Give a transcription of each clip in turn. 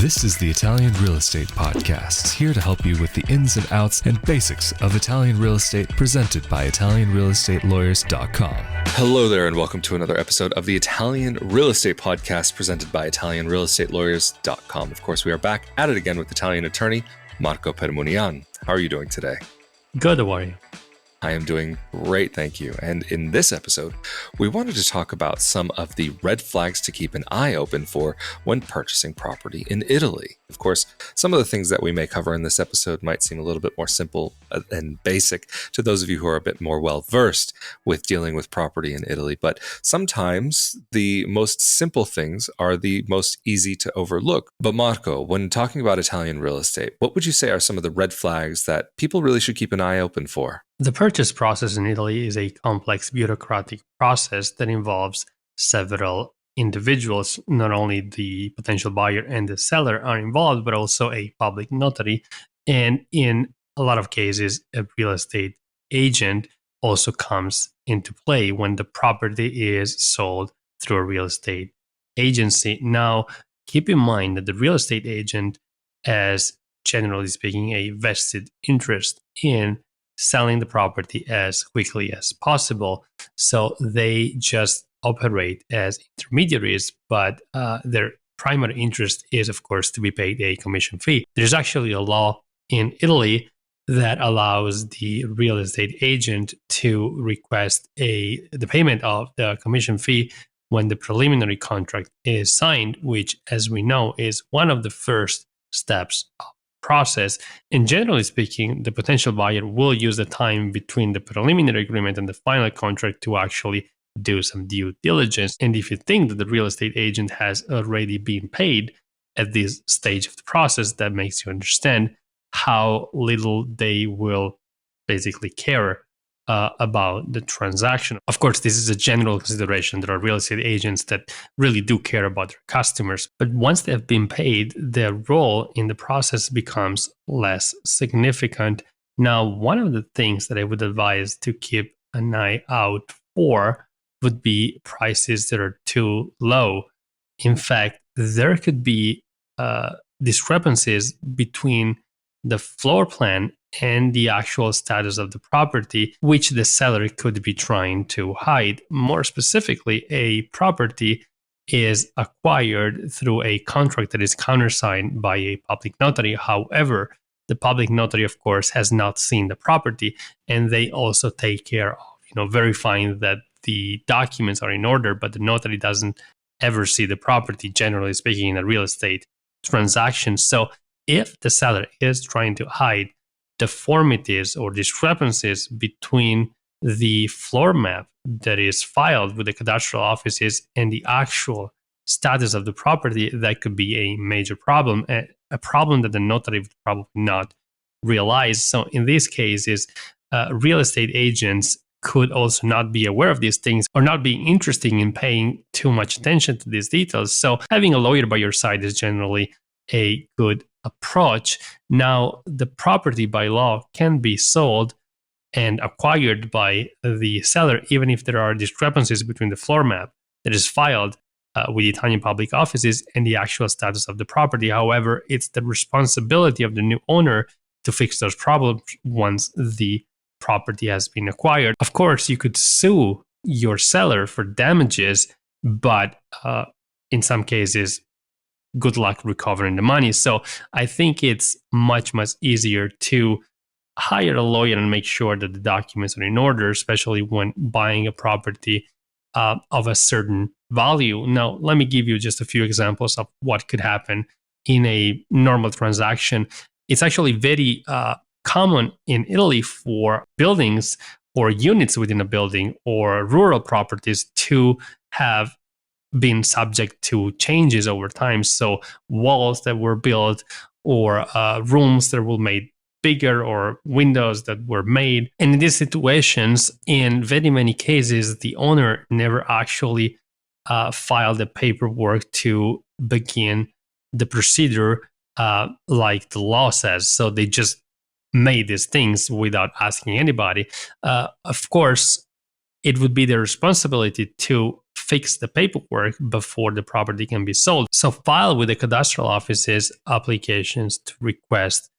This is the Italian Real Estate Podcast, here to help you with the ins and outs and basics of Italian real estate, presented by ItalianRealEstateLawyers.com. Hello there, and welcome to another episode of the Italian Real Estate Podcast, presented by ItalianRealEstateLawyers.com. Of course, we are back at it again with Italian attorney Marco Permunian. How are you doing today? Good, how are you? I am doing great, thank you. And in this episode, we wanted to talk about some of the red flags to keep an eye open for when purchasing property in Italy. Of course, some of the things that we may cover in this episode might seem a little bit more simple and basic to those of you who are a bit more well-versed with dealing with property in Italy, but sometimes the most simple things are the most easy to overlook. But Marco, when talking about Italian real estate, what would you say are some of the red flags that people really should keep an eye open for? The purchase process in Italy is a complex bureaucratic process that involves several individuals. Not only the potential buyer and the seller are involved, but also a public notary. And in a lot of cases, a real estate agent also comes into play when the property is sold through a real estate agency. Now, keep in mind that the real estate agent has, generally speaking, a vested interest in selling the property as quickly as possible. So they just operate as intermediaries, but their primary interest is, of course, to be paid a commission fee. There's actually a law in Italy that allows the real estate agent to request the payment of the commission fee when the preliminary contract is signed, which, as we know, is one of the first steps of process. And generally speaking, the potential buyer will use the time between the preliminary agreement and the final contract to actually do some due diligence. And if you think that the real estate agent has already been paid at this stage of the process, that makes you understand how little they will basically care about the transaction. Of course, this is a general consideration. There are real estate agents that really do care about their customers. But once they have been paid, their role in the process becomes less significant. Now, one of the things that I would advise to keep an eye out for would be prices that are too low. In fact, there could be discrepancies between the floor plan and the actual status of the property, which the seller could be trying to hide. More specifically, a property is acquired through a contract that is countersigned by a public notary. However, the public notary, of course, has not seen the property, and they also take care of, verifying that the documents are in order, but the notary doesn't ever see the property, generally speaking, in a real estate transaction. So if the seller is trying to hide deformities or discrepancies between the floor map that is filed with the cadastral offices and the actual status of the property, that could be a major problem, a problem that the notary would probably not realize. So in these cases, real estate agents could also not be aware of these things or not being interested in paying too much attention to these details. So having a lawyer by your side is generally a good approach. Now, the property by law can be sold and acquired by the seller, even if there are discrepancies between the floor map that is filed with Italian public offices and the actual status of the property. However, it's the responsibility of the new owner to fix those problems once the property has been acquired. Of course, you could sue your seller for damages, but in some cases, good luck recovering the money. So I think it's much, much easier to hire a lawyer and make sure that the documents are in order, especially when buying a property of a certain value. Now, let me give you just a few examples of what could happen in a normal transaction. It's actually very common in Italy for buildings or units within a building or rural properties to have been subject to changes over time. So walls that were built or rooms that were made bigger or windows that were made. And in these situations, in very many cases, the owner never actually filed the paperwork to begin the procedure like the law says. So they just made these things without asking anybody. Of course, it would be their responsibility to fix the paperwork before the property can be sold. So file with the cadastral offices applications to request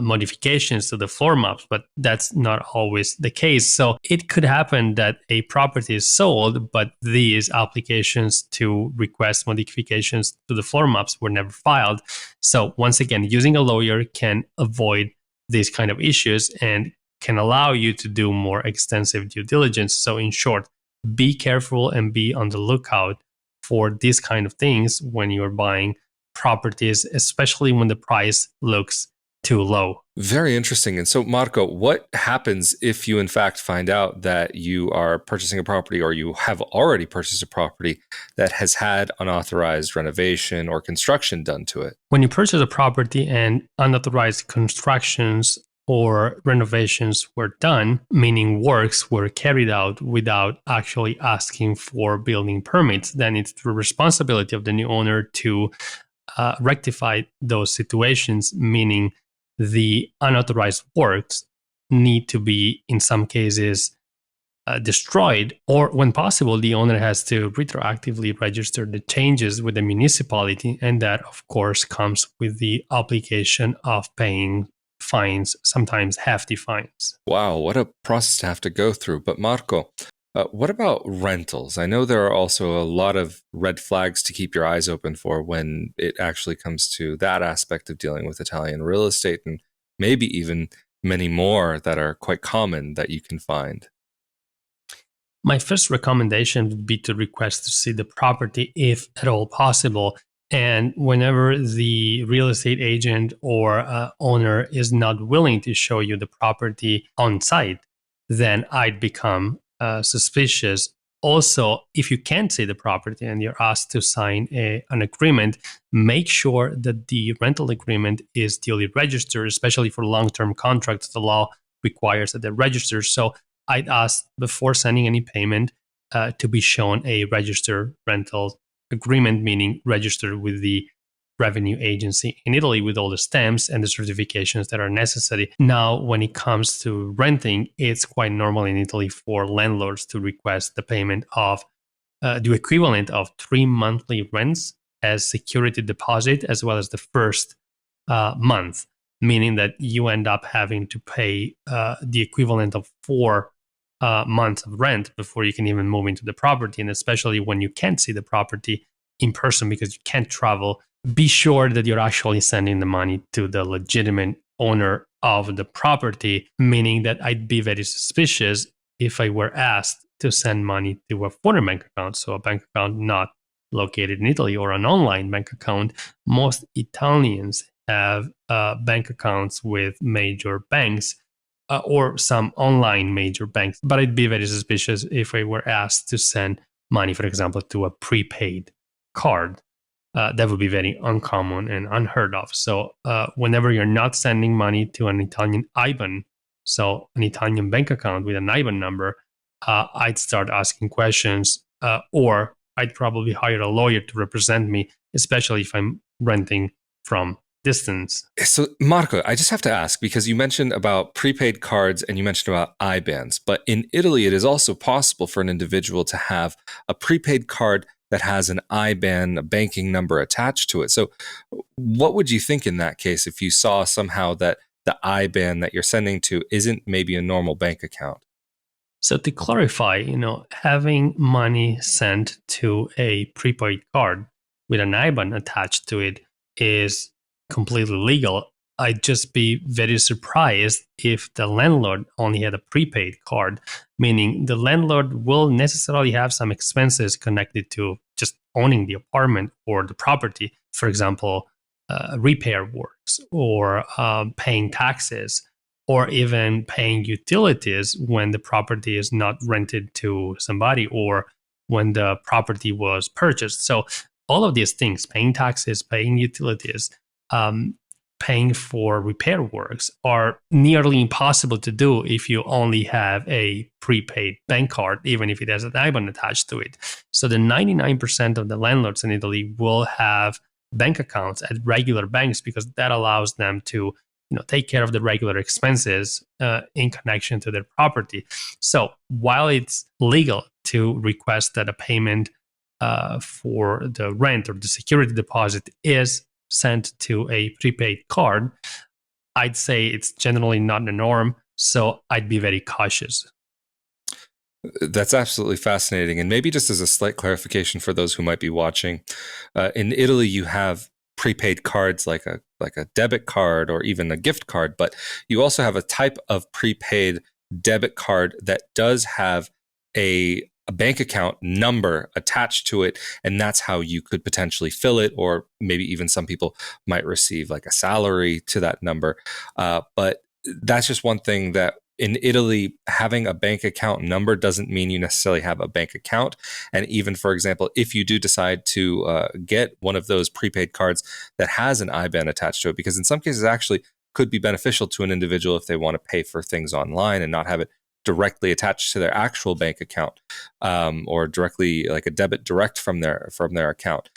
modifications to the floor maps, but that's not always the case. So it could happen that a property is sold, but these applications to request modifications to the floor maps were never filed. So once again, using a lawyer can avoid these kind of issues and can allow you to do more extensive due diligence. So in short, be careful and be on the lookout for these kind of things when you're buying properties, especially when the price looks too low. Very interesting. And so, Marco, what happens if you in fact find out that you are purchasing a property or you have already purchased a property that has had unauthorized renovation or construction done to it? When you purchase a property and unauthorized constructions or renovations were done, meaning works were carried out without actually asking for building permits, then it's the responsibility of the new owner to rectify those situations, meaning the unauthorized works need to be, in some cases, destroyed, or when possible, the owner has to retroactively register the changes with the municipality. And that, of course, comes with the obligation of paying fines, sometimes hefty fines. Wow, what a process to have to go through. But Marco, what about rentals? I know there are also a lot of red flags to keep your eyes open for when it actually comes to that aspect of dealing with Italian real estate, and maybe even many more that are quite common that you can find. My first recommendation would be to request to see the property if at all possible. And whenever the real estate agent or owner is not willing to show you the property on site, then I'd become suspicious. Also, if you can't see the property and you're asked to sign an agreement, make sure that the rental agreement is duly registered, especially for long-term contracts. The law requires that they're registered. So I'd ask before sending any payment to be shown a registered rental agreement, meaning registered with the revenue agency in Italy with all the stamps and the certifications that are necessary. Now, when it comes to renting, it's quite normal in Italy for landlords to request the payment of the equivalent of 3 monthly rents as security deposit, as well as the first month, meaning that you end up having to pay the equivalent of 4 months of rent before you can even move into the property. And especially when you can't see the property in person because you can't travel, be sure that you're actually sending the money to the legitimate owner of the property, meaning that I'd be very suspicious if I were asked to send money to a foreign bank account, so a bank account not located in Italy, or an online bank account. Most Italians have bank accounts with major banks or some online major banks, but I'd be very suspicious if I were asked to send money, for example, to a prepaid card. That would be very uncommon and unheard of. So whenever you're not sending money to an Italian IBAN, so an Italian bank account with an IBAN number, I'd start asking questions, or I'd probably hire a lawyer to represent me, especially if I'm renting from distance. So, Marco, I just have to ask, because you mentioned about prepaid cards and you mentioned about IBANs, but in Italy, it is also possible for an individual to have a prepaid card that has an IBAN, a banking number attached to it. So what would you think in that case if you saw somehow that the IBAN that you're sending to isn't maybe a normal bank account? So to clarify, having money sent to a prepaid card with an IBAN attached to it is completely legal. I'd just be very surprised if the landlord only had a prepaid card, meaning the landlord will necessarily have some expenses connected to just owning the apartment or the property. For example, repair works or paying taxes, or even paying utilities when the property is not rented to somebody or when the property was purchased. So all of these things, paying taxes, paying utilities, paying for repair works, are nearly impossible to do if you only have a prepaid bank card, even if it has an IBAN attached to it. So the 99% of the landlords in Italy will have bank accounts at regular banks because that allows them to take care of the regular expenses in connection to their property. So while it's legal to request that a payment for the rent or the security deposit is sent to a prepaid card, I'd say it's generally not the norm. So I'd be very cautious. That's absolutely fascinating. And maybe just as a slight clarification for those who might be watching, in Italy, you have prepaid cards like a debit card or even a gift card, but you also have a type of prepaid debit card that does have a bank account number attached to it, and that's how you could potentially fill it, or maybe even some people might receive like a salary to that number. But that's just one thing that in Italy, having a bank account number doesn't mean you necessarily have a bank account. And even, for example, if you do decide to get one of those prepaid cards that has an IBAN attached to it, because in some cases actually could be beneficial to an individual if they want to pay for things online and not have it directly attached to their actual bank account, or directly like a debit direct from their account.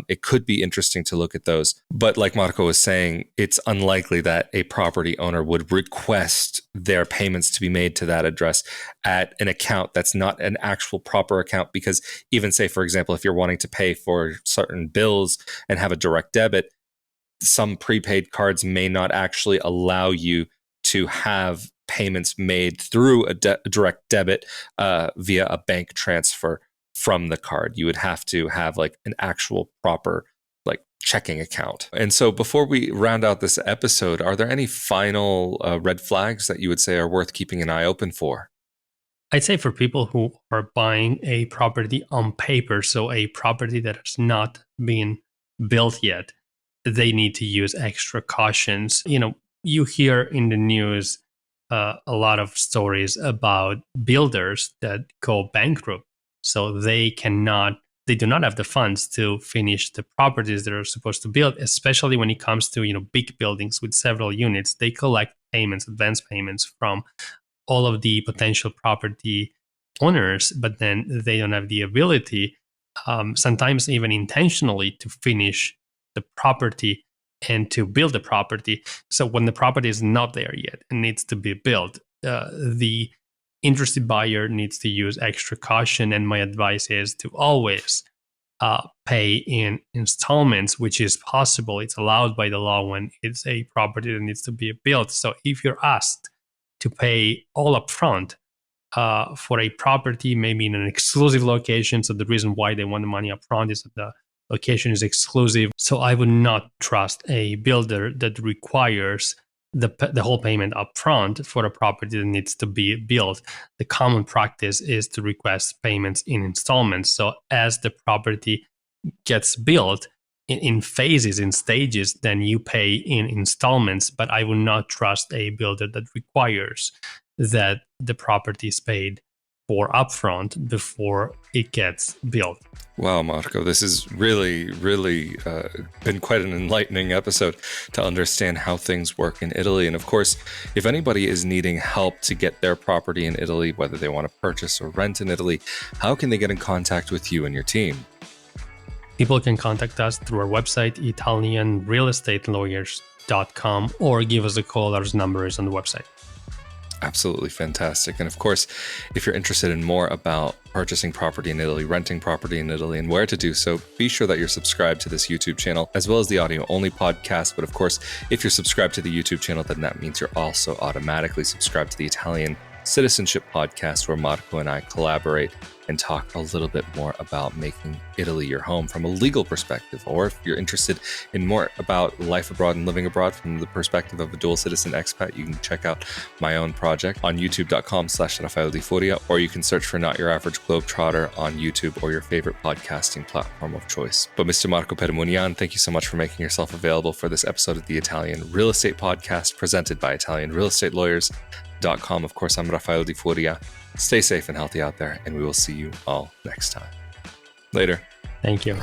It could be interesting to look at those. But like Marco was saying, it's unlikely that a property owner would request their payments to be made to that address at an account that's not an actual proper account, because even say, for example, if you're wanting to pay for certain bills and have a direct debit, some prepaid cards may not actually allow you to have payments made through a direct debit via a bank transfer from the card. You would have to have like an actual proper like checking account. And so before we round out this episode, are there any final red flags that you would say are worth keeping an eye open for? I'd say for people who are buying a property on paper, so a property that has not been built yet, they need to use extra cautions. You hear in the news a lot of stories about builders that go bankrupt. So they do not have the funds to finish the properties that are supposed to build, especially when it comes to, big buildings with several units. They collect payments, advance payments from all of the potential property owners, but then they don't have the ability, sometimes even intentionally, to finish the property and to build the property. So when the property is not there yet and needs to be built, the interested buyer needs to use extra caution. And my advice is to always pay in installments, which is possible. It's allowed by the law when it's a property that needs to be built. So if you're asked to pay all up front for a property, maybe in an exclusive location, so the reason why they want the money up front is that the location is exclusive. So I would not trust a builder that requires the whole payment up front for a property that needs to be built. The common practice is to request payments in installments. So as the property gets built in phases, in stages, then you pay in installments. But I would not trust a builder that requires that the property is paid for upfront before it gets built. Wow, Marco, this is really, really been quite an enlightening episode to understand how things work in Italy. And of course, if anybody is needing help to get their property in Italy, whether they want to purchase or rent in Italy, how can they get in contact with you and your team? People can contact us through our website, italianrealestatelawyers.com, or give us a call. Our number is on the website. Absolutely fantastic. And of course, if you're interested in more about purchasing property in Italy, renting property in Italy, and where to do so, be sure that you're subscribed to this YouTube channel, as well as the audio-only podcast. But of course, if you're subscribed to the YouTube channel, then that means you're also automatically subscribed to the Italian Citizenship Podcast, where Marco and I collaborate and talk a little bit more about making Italy your home from a legal perspective. Or if you're interested in more about life abroad and living abroad from the perspective of a dual citizen expat, you can check out my own project on youtube.com/Rafael Di Furia, or you can search for Not Your Average Globetrotter on YouTube or your favorite podcasting platform of choice. But Mr. Marco Permunian, thank you so much for making yourself available for this episode of the Italian Real Estate Podcast, presented by Italian Real Estate Lawyers.com. Of course, I'm Rafael Di Furia. Stay safe and healthy out there, and we will see you all next time. Later. Thank you.